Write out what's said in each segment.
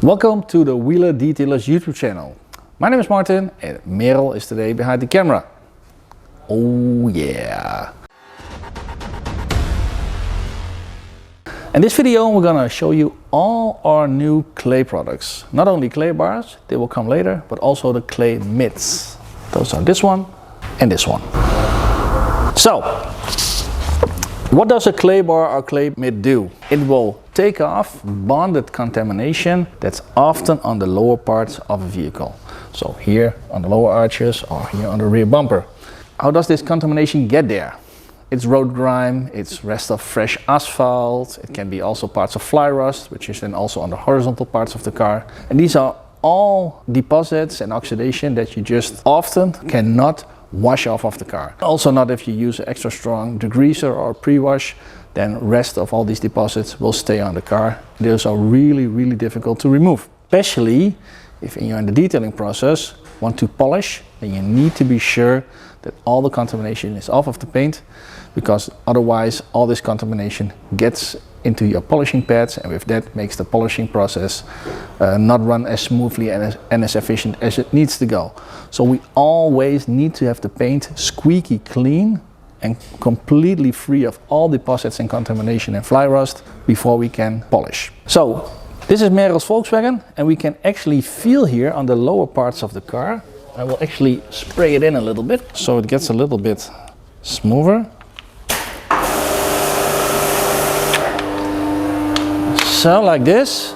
Welcome to the Wheeler Detailers YouTube channel. My name is Martin and Merel is today behind the camera. Oh yeah! In this video we're gonna show you all our new clay products. Not only clay bars, they will come later, but also the clay mitts. Those are this one and this one. So, what does a clay bar or clay mitt do? It will take off bonded contamination that's often on the lower parts of a vehicle. So here on the lower arches or here on the rear bumper. How does this contamination get there? It's road grime, it's rest of fresh asphalt, it can be also parts of fly rust, which is then also on the horizontal parts of the car. And these are all deposits and oxidation that you just often cannot wash off of the car. Also not if you use an extra strong degreaser or pre-wash, then rest of all these deposits will stay on the car. Those are really difficult to remove. Especially if you're in the detailing process, want to polish, then you need to be sure that all the contamination is off of the paint, because otherwise all this contamination gets into your polishing pads, and with that makes the polishing process not run as smoothly and as efficient as it needs to go. So we always need to have the paint squeaky clean and completely free of all deposits and contamination and fly rust before we can polish. So this is Merel's Volkswagen, and we can actually feel here on the lower parts of the car. I will actually spray it in a little bit so it gets a little bit smoother. So like this.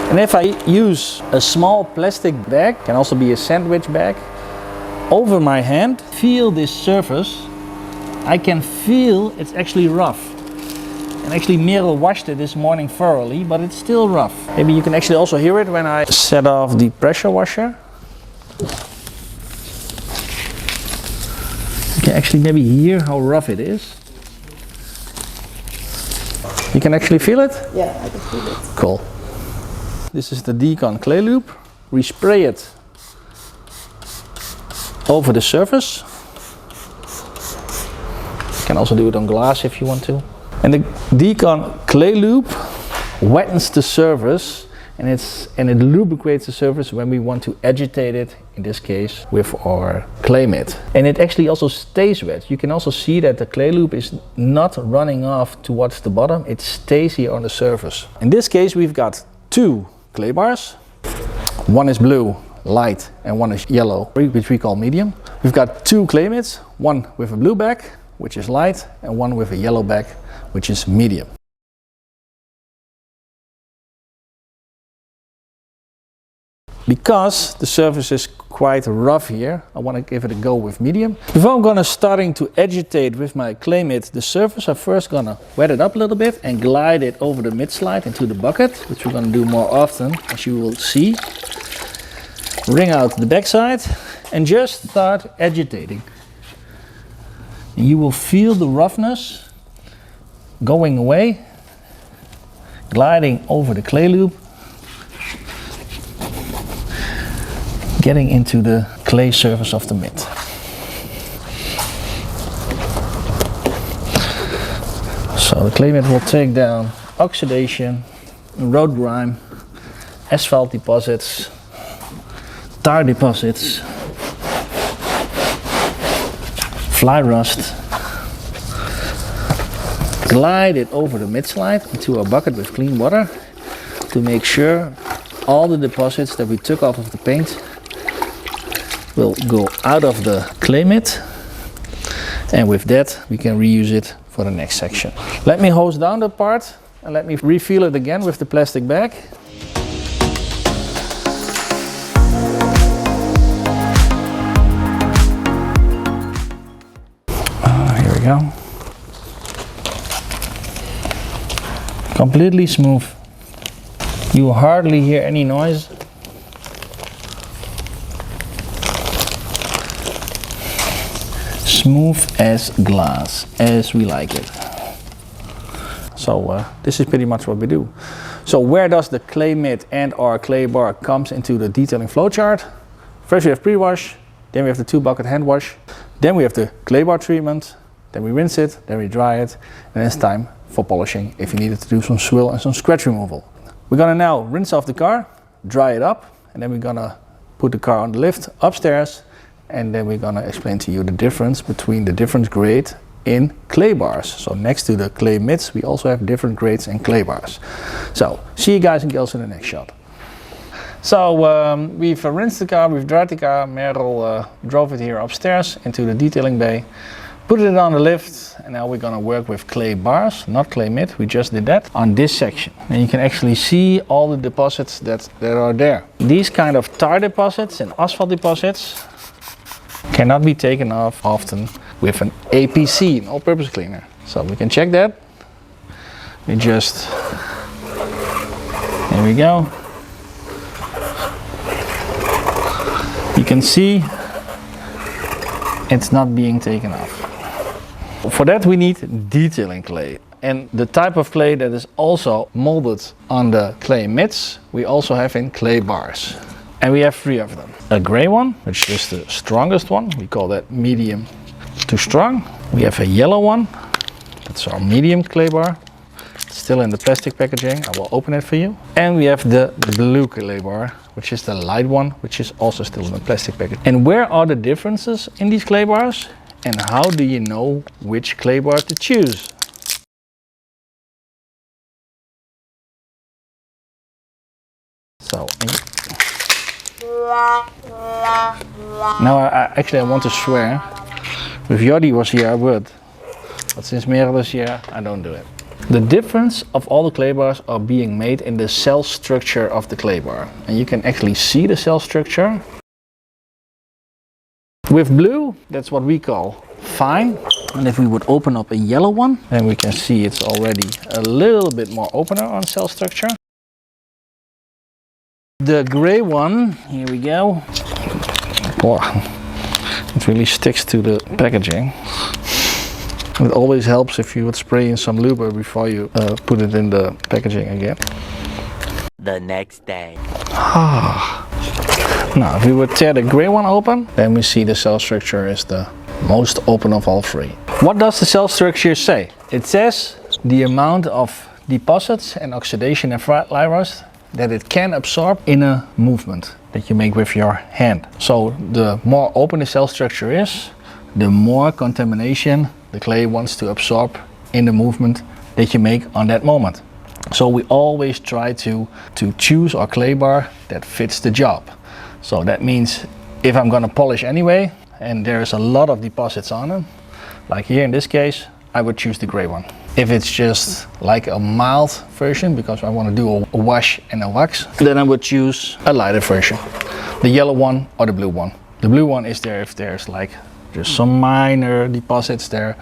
And if I use a small plastic bag, can also be a sandwich bag, over my hand, feel this surface, I can feel it's actually rough. And actually Merel washed it this morning thoroughly, but it's still rough. Maybe you can actually also hear it when I set off the pressure washer. You can actually maybe hear how rough it is. You can actually feel it? Yeah, I can feel it. Cool. This is the D Con Clay Lube. We spray it over the surface. You can also do it on glass if you want to. And the D Con Clay Lube wettens the surface, and it lubricates the surface when we want to agitate it, in this case with our clay mitt. And it actually also stays wet. You can also see that the clay lube is not running off towards the bottom, it stays here on the surface. In this case we've got two clay bars. One is blue, light, and one is yellow, which we call medium. We've got two clay mitts, one with a blue back, which is light, and one with a yellow back, which is medium. Because the surface is quite rough here, I want to give it a go with medium. Before I'm gonna starting to agitate with my clay mitt the surface, I'm first gonna wet it up a little bit and glide it over the mitt slide into the bucket, which we're gonna do more often, as you will see. Wring out the backside and just start agitating. And you will feel the roughness going away, gliding over the clay lube, getting into the clay surface of the mitt. So the clay mitt will take down oxidation, road grime, asphalt deposits, tar deposits, fly rust. Glide it over the mitt slide into a bucket with clean water to make sure all the deposits that we took off of the paint will go out of the clay mitt, and with that we can reuse it for the next section. Let me hose down the part and let me refill it again with the plastic bag. Here we go. Completely smooth. You hardly hear any noise. Smooth as glass, as we like it. So this is pretty much what we do. So where does the clay mitt and our clay bar comes into the detailing flowchart? First we have pre-wash, then we have the 2-bucket hand wash, then we have the clay bar treatment, then we rinse it, then we dry it, and it's time for polishing if you needed to do some swill and some scratch removal. We're gonna now rinse off the car, dry it up, and then we're gonna put the car on the lift upstairs, and then we're gonna explain to you the difference between the different grade in clay bars. So next to the clay mitts, we also have different grades in clay bars. So see you guys and girls in the next shot. So we've rinsed the car, we've dried the car. Merel drove it here upstairs into the detailing bay, put it on the lift, and now we're gonna work with clay bars, not clay mitt. We just did that on this section. And you can actually see all the deposits that are there. These kind of tar deposits and asphalt deposits cannot be taken off often with an APC, an all-purpose cleaner. So we can check that. We just, there we go. You can see it's not being taken off. For that we need detailing clay, and the type of clay that is also molded on the clay mitts we also have in clay bars, and we have 3 of them. A gray one, which is the strongest one, we call that medium to strong. We have a yellow one, that's our medium clay bar, it's still in the plastic packaging, I will open it for you. And we have the blue clay bar, which is the light one, which is also still in the plastic package. And where are the differences in these clay bars? And how do you know which clay bar to choose? So, now I want to swear. If Jordi was here I would, but since Merel is here I don't do it. The difference of all the clay bars are being made in the cell structure of the clay bar. And you can actually see the cell structure. With blue, that's what we call fine. And if we would open up a yellow one, then we can see it's already a little bit more opener on cell structure. The gray one, here we go. Wow, it really sticks to the packaging. It always helps if you would spray in some lube before you put it in the packaging again. The next day. Now, if we would tear the gray one open, then we see the cell structure is the most open of all 3. What does the cell structure say? It says the amount of deposits and oxidation and fly rust that it can absorb in a movement that you make with your hand. So the more open the cell structure is, the more contamination the clay wants to absorb in the movement that you make on that moment. So we always try to choose our clay bar that fits the job. So that means if I'm gonna polish anyway and there's a lot of deposits on it, like here in this case, I would choose the gray one. If it's just like a mild version, because I want to do a wash and a wax, then I would choose a lighter version. The yellow one or the blue one. The blue one is there if there's like just some minor deposits there,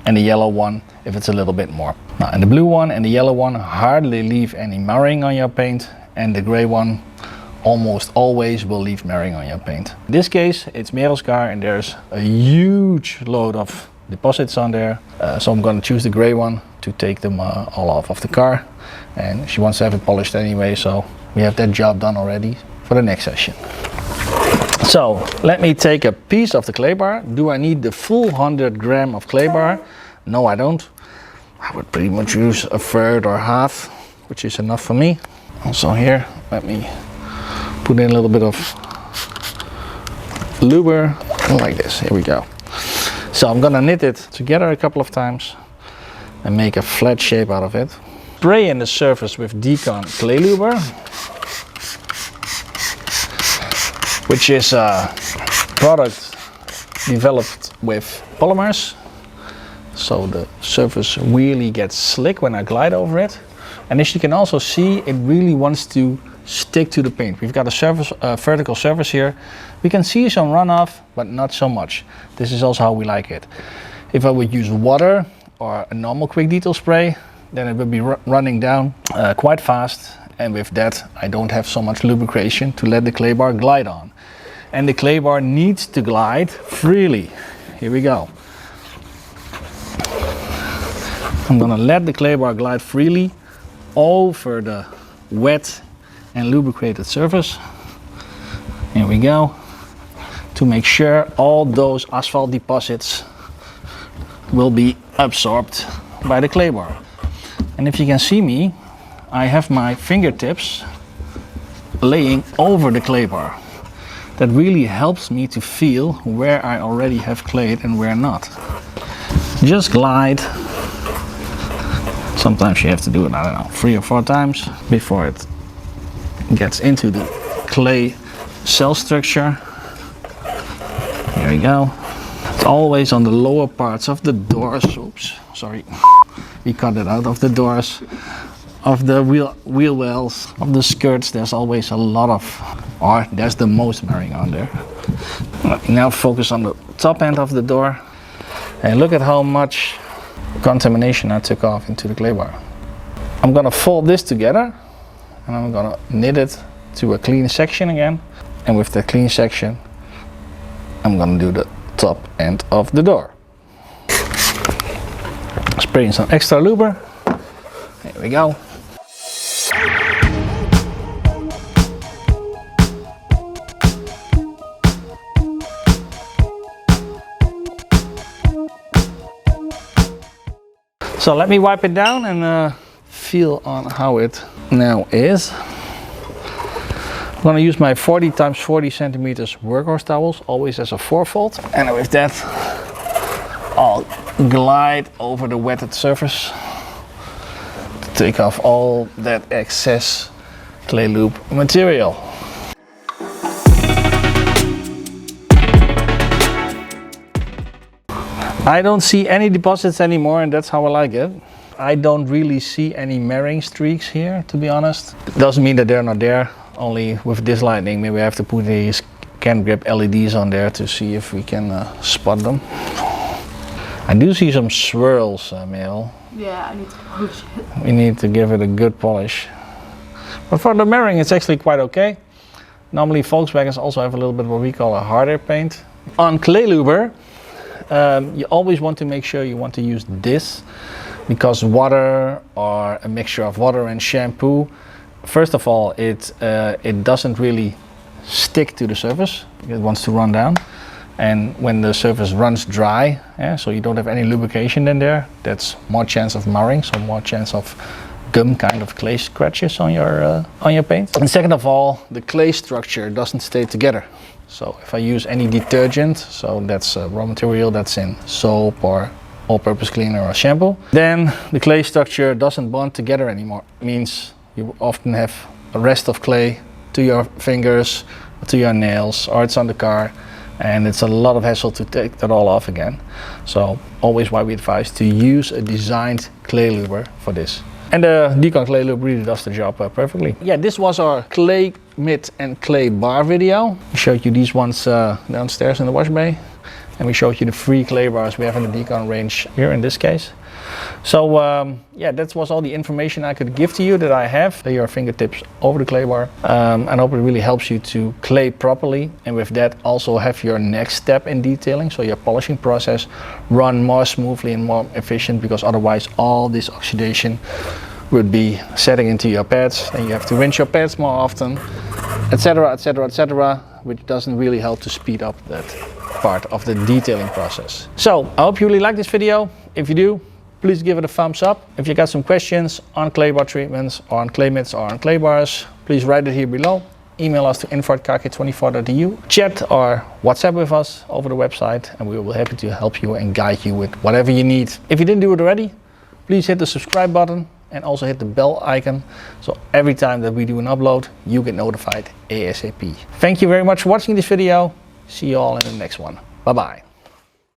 and the yellow one if it's a little bit more. Now, and the blue one and the yellow one hardly leave any marring on your paint, and the gray one almost always will leave marring on your paint. In this case, it's Merel's car and there's a huge load of deposits on there, so I'm going to choose the gray one to take them all off of the car, and she wants to have it polished anyway, so we have that job done already for the next session. So let me take a piece of the clay bar. Do I need the full 100 gram of clay bar? No, I don't. I would pretty much use a third or half, which is enough for me. Also here, let me put in a little bit of luber like this. Here we go. So I'm gonna knit it together a couple of times and make a flat shape out of it. Spray in the surface with D Con Clay Lube, which is a product developed with polymers. So the surface really gets slick when I glide over it. And as you can also see, it really wants to stick to the paint. We've got a vertical surface here. We can see some runoff, but not so much. This is also how we like it. If I would use water or a normal quick detail spray, then it would be running down quite fast. And with that, I don't have so much lubrication to let the clay bar glide on. And the clay bar needs to glide freely. Here we go. I'm gonna let the clay bar glide freely over the wet and lubricated surface. Here we go. To make sure all those asphalt deposits will be absorbed by the clay bar. And if you can see me, I have my fingertips laying over the clay bar. That really helps me to feel where I already have clayed and where not. Just glide. Sometimes you have to do it, I don't know, 3 or 4 times before it gets into the clay cell structure. There we go. It's always on the lower parts of the doors. Oops, sorry. We cut it out of the doors, of the wheel wells, of the skirts. There's always a lot of, or there's the most marring on there. Let me now focus on the top end of the door. And look at how much contamination I took off into the clay bar. I'm gonna fold this together and I'm gonna knit it to a clean section again. And with the clean section, I'm gonna do the top end of the door. Spraying some extra luber. There we go. So let me wipe it down and feel on how it now is. I'm going to use my 40 x 40 centimeters workhorse towels, always as a 4-fold. And with that, I'll glide over the wetted surface to take off all that excess clay lube material. I don't see any deposits anymore, and that's how I like it. I don't really see any marring streaks here, to be honest. It doesn't mean that they're not there, only with this lighting maybe I have to put these can grip LEDs on there to see if we can spot them. I do see some swirls, Mel. Yeah, I need to polish it. We need to give it a good polish. But for the marring it's actually quite okay. Normally Volkswagens also have a little bit what we call a harder paint. On clay luber, you always want to make sure you want to use this, because water or a mixture of water and shampoo, first of all, it doesn't really stick to the surface. It wants to run down, and when the surface runs dry, so you don't have any lubrication in there, that's more chance of marring, so more chance of gum kind of clay scratches on your paint. And second of all, the clay structure doesn't stay together. So if I use any detergent, so that's raw material that's in soap or all-purpose cleaner or shampoo, then the clay structure doesn't bond together anymore. It means you often have a rest of clay to your fingers, to your nails, or it's on the car, and it's a lot of hassle to take that all off again. So always why we advise to use a designed clay luber for this. And the D Con Clay Lube really does the job perfectly. Yeah, this was our clay mitt and clay bar video. We showed you these ones downstairs in the wash bay. And we showed you the 3 clay bars we have in the D Con range here in this case. So yeah, that was all the information I could give to you that I have. Lay your fingertips over the clay bar. I hope it really helps you to clay properly. And with that also have your next step in detailing. So your polishing process run more smoothly and more efficient, because otherwise all this oxidation would be setting into your pads. And you have to rinse your pads more often, etc, etc, etc, which doesn't really help to speed up that part of the detailing process. So I hope you really like this video. If you do, please give it a thumbs up. If you got some questions on clay bar treatments or on clay mitts or on clay bars, please write it here below. Email us to info@kk24.eu. Chat or WhatsApp with us over the website, and we will be happy to help you and guide you with whatever you need. If you didn't do it already, please hit the subscribe button and also hit the bell icon, so every time that we do an upload, you get notified ASAP. Thank you very much for watching this video. See you all in the next one. Bye bye.